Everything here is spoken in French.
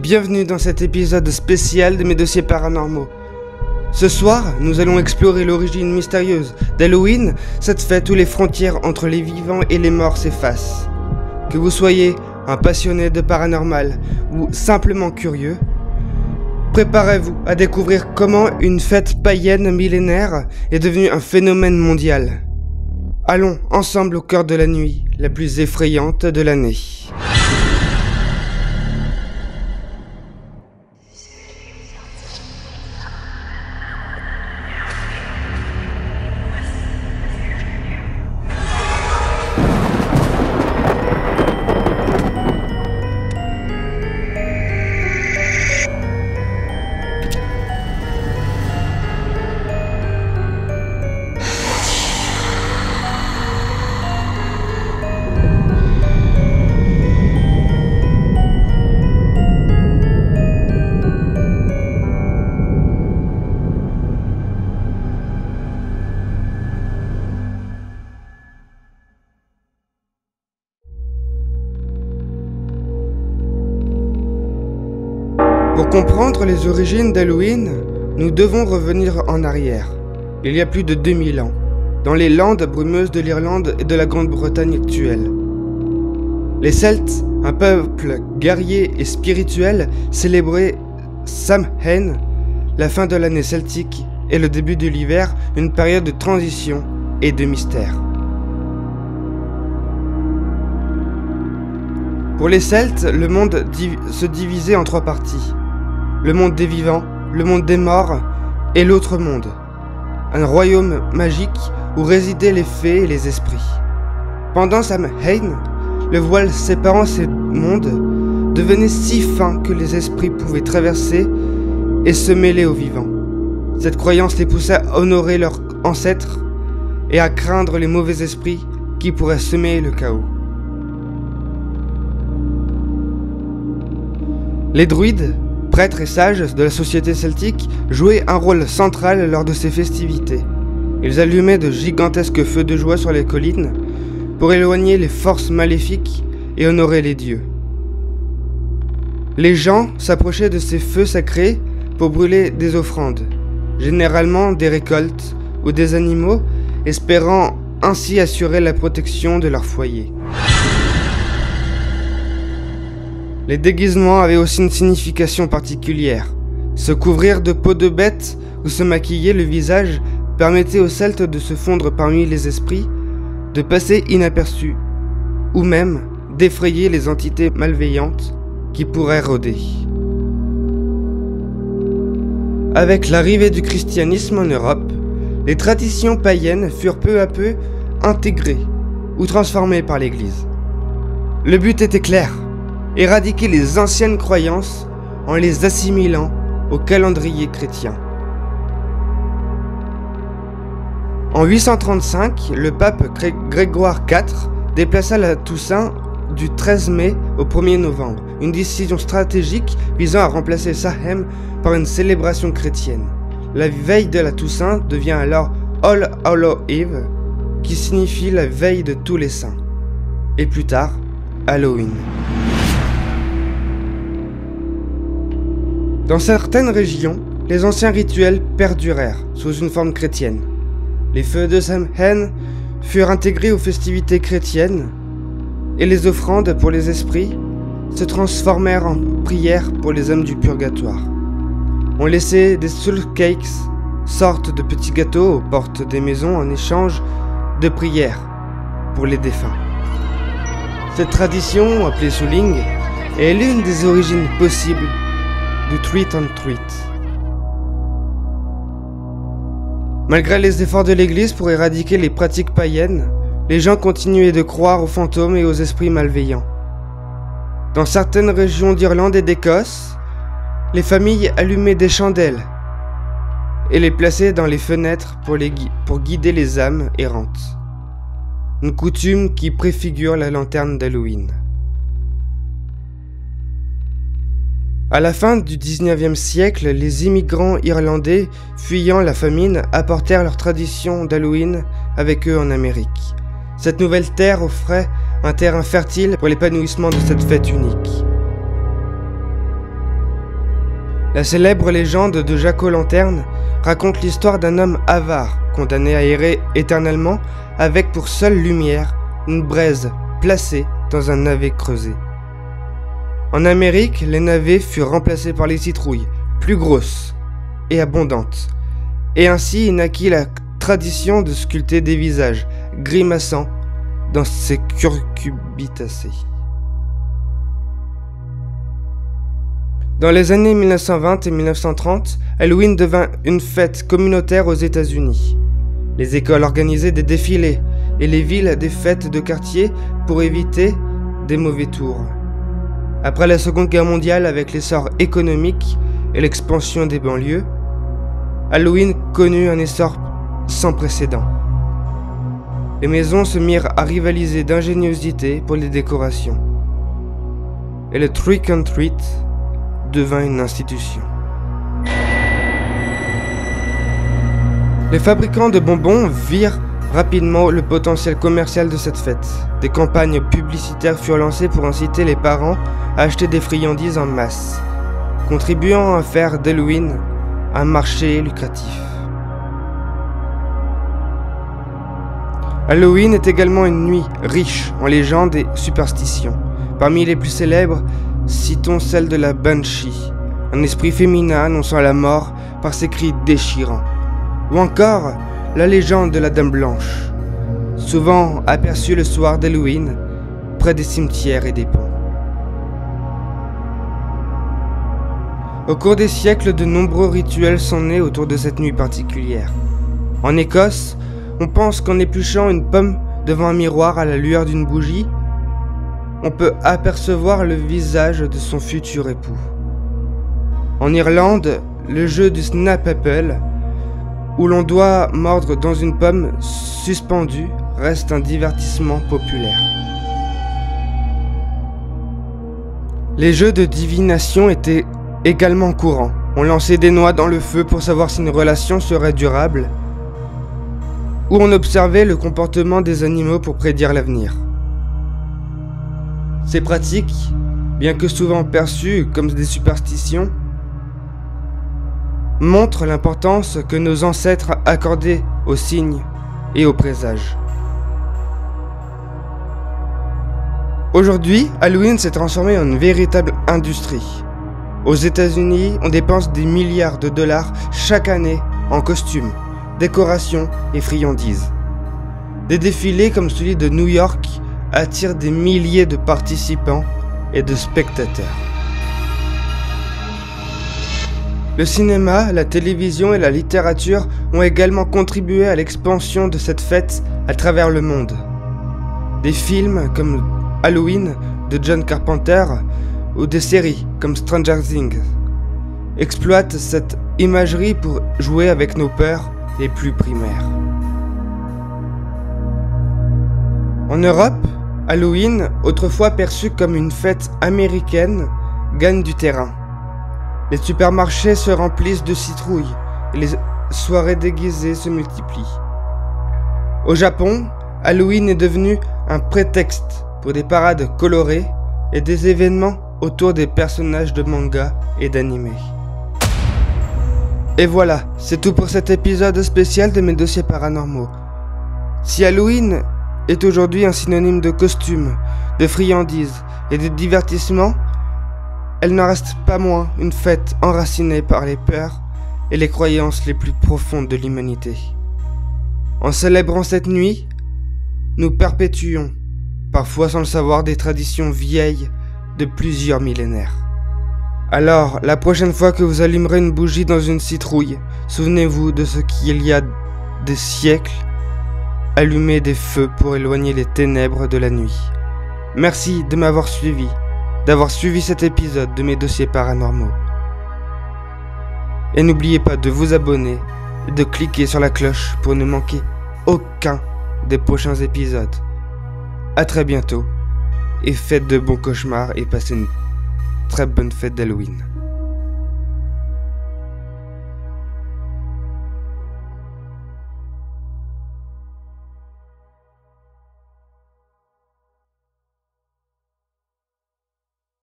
bienvenue dans cet épisode spécial de mes dossiers paranormaux. Ce soir, nous allons explorer l'origine mystérieuse d'Halloween, cette fête où les frontières entre les vivants et les morts s'effacent. Que vous soyez un passionné de paranormal ou simplement curieux, préparez-vous à découvrir comment une fête païenne millénaire est devenue un phénomène mondial. Allons ensemble au cœur de la nuit, la plus effrayante de l'année. Pour comprendre les origines d'Halloween, nous devons revenir en arrière, il y a plus de 2000 ans, dans les landes brumeuses de l'Irlande et de la Grande-Bretagne actuelle. Les Celtes, un peuple guerrier et spirituel, célébraient Samhain, la fin de l'année celtique, et le début de l'hiver, une période de transition et de mystère. Pour les Celtes, le monde se divisait en 3 parties. Le monde des vivants, le monde des morts et l'autre monde. Un royaume magique où résidaient les fées et les esprits. Pendant Samhain, le voile séparant ces mondes devenait si fin que les esprits pouvaient traverser et se mêler aux vivants. Cette croyance les poussait à honorer leurs ancêtres et à craindre les mauvais esprits qui pourraient semer le chaos. Les druides, prêtres et sages de la société celtique, jouaient un rôle central lors de ces festivités. Ils allumaient de gigantesques feux de joie sur les collines pour éloigner les forces maléfiques et honorer les dieux. Les gens s'approchaient de ces feux sacrés pour brûler des offrandes, généralement des récoltes ou des animaux, espérant ainsi assurer la protection de leur foyer. Les déguisements avaient aussi une signification particulière. Se couvrir de peau de bête ou se maquiller le visage permettait aux Celtes de se fondre parmi les esprits, de passer inaperçus, ou même d'effrayer les entités malveillantes qui pourraient rôder. Avec l'arrivée du christianisme en Europe, les traditions païennes furent peu à peu intégrées ou transformées par l'Église. Le but était clair: éradiquer les anciennes croyances en les assimilant au calendrier chrétien. En 835, le pape Grégoire IV déplaça la Toussaint du 13 mai au 1er novembre, une décision stratégique visant à remplacer Samhain par une célébration chrétienne. La veille de la Toussaint devient alors All Hallows Eve, qui signifie la veille de tous les saints, et plus tard, Halloween. Dans certaines régions, les anciens rituels perdurèrent sous une forme chrétienne. Les feux de Samhain furent intégrés aux festivités chrétiennes et les offrandes pour les esprits se transformèrent en prières pour les âmes du purgatoire. On laissait des soul cakes, sortes de petits gâteaux aux portes des maisons en échange de prières pour les défunts. Cette tradition, appelée souling, est l'une des origines possibles du Treat on Treat. Malgré les efforts de l'Église pour éradiquer les pratiques païennes, les gens continuaient de croire aux fantômes et aux esprits malveillants. Dans certaines régions d'Irlande et d'Écosse, les familles allumaient des chandelles et les plaçaient dans les fenêtres pour guider les âmes errantes. Une coutume qui préfigure la lanterne d'Halloween. À la fin du 19e siècle, les immigrants irlandais fuyant la famine apportèrent leur tradition d'Halloween avec eux en Amérique. Cette nouvelle terre offrait un terrain fertile pour l'épanouissement de cette fête unique. La célèbre légende de Jack-o'-lanterne raconte l'histoire d'un homme avare, condamné à errer éternellement, avec pour seule lumière une braise placée dans un navet creusé. En Amérique, les navets furent remplacés par les citrouilles, plus grosses et abondantes, et ainsi naquit la tradition de sculpter des visages grimaçants dans ces curcubitacées. Dans les années 1920 et 1930, Halloween devint une fête communautaire aux États-Unis. Les écoles organisaient des défilés et les villes des fêtes de quartier pour éviter des mauvais tours. Après la Seconde Guerre mondiale, avec l'essor économique et l'expansion des banlieues, Halloween connut un essor sans précédent. Les maisons se mirent à rivaliser d'ingéniosité pour les décorations. Et le trick and treat devint une institution. Les fabricants de bonbons virent rapidement le potentiel commercial de cette fête. Des campagnes publicitaires furent lancées pour inciter les parents à acheter des friandises en masse, contribuant à faire d'Halloween un marché lucratif. Halloween est également une nuit riche en légendes et superstitions. Parmi les plus célèbres, citons celle de la Banshee, un esprit féminin annonçant la mort par ses cris déchirants. Ou encore la légende de la Dame Blanche, souvent aperçue le soir d'Halloween près des cimetières et des ponts. Au cours des siècles, de nombreux rituels sont nés autour de cette nuit particulière. En Écosse, on pense qu'en épluchant une pomme devant un miroir à la lueur d'une bougie, on peut apercevoir le visage de son futur époux. En Irlande, le jeu du Snap Apple, où l'on doit mordre dans une pomme suspendue, reste un divertissement populaire. Les jeux de divination étaient également courants. On lançait des noix dans le feu pour savoir si une relation serait durable, ou on observait le comportement des animaux pour prédire l'avenir. Ces pratiques, bien que souvent perçues comme des superstitions, montrent l'importance que nos ancêtres accordaient aux signes et aux présages. Aujourd'hui, Halloween s'est transformé en une véritable industrie. Aux États-Unis, on dépense des milliards de dollars chaque année en costumes, décorations et friandises. Des défilés comme celui de New York attirent des milliers de participants et de spectateurs. Le cinéma, la télévision et la littérature ont également contribué à l'expansion de cette fête à travers le monde. Des films comme Halloween de John Carpenter ou des séries comme Stranger Things exploitent cette imagerie pour jouer avec nos peurs les plus primaires. En Europe, Halloween, autrefois perçu comme une fête américaine, gagne du terrain. Les supermarchés se remplissent de citrouilles et les soirées déguisées se multiplient. Au Japon, Halloween est devenu un prétexte pour des parades colorées et des événements autour des personnages de manga et d'anime. Et voilà, c'est tout pour cet épisode spécial de mes dossiers paranormaux. Si Halloween est aujourd'hui un synonyme de costumes, de friandises et de divertissement, elle n'en reste pas moins une fête enracinée par les peurs et les croyances les plus profondes de l'humanité. En célébrant cette nuit, nous perpétuons, parfois sans le savoir, des traditions vieilles de plusieurs millénaires. Alors, la prochaine fois que vous allumerez une bougie dans une citrouille, souvenez-vous de ce qu'il y a des siècles, allumez des feux pour éloigner les ténèbres de la nuit. Merci de m'avoir suivi, d'avoir suivi cet épisode de mes dossiers paranormaux. Et n'oubliez pas de vous abonner et de cliquer sur la cloche pour ne manquer aucun des prochains épisodes. À très bientôt et faites de bons cauchemars et passez une très bonne fête d'Halloween.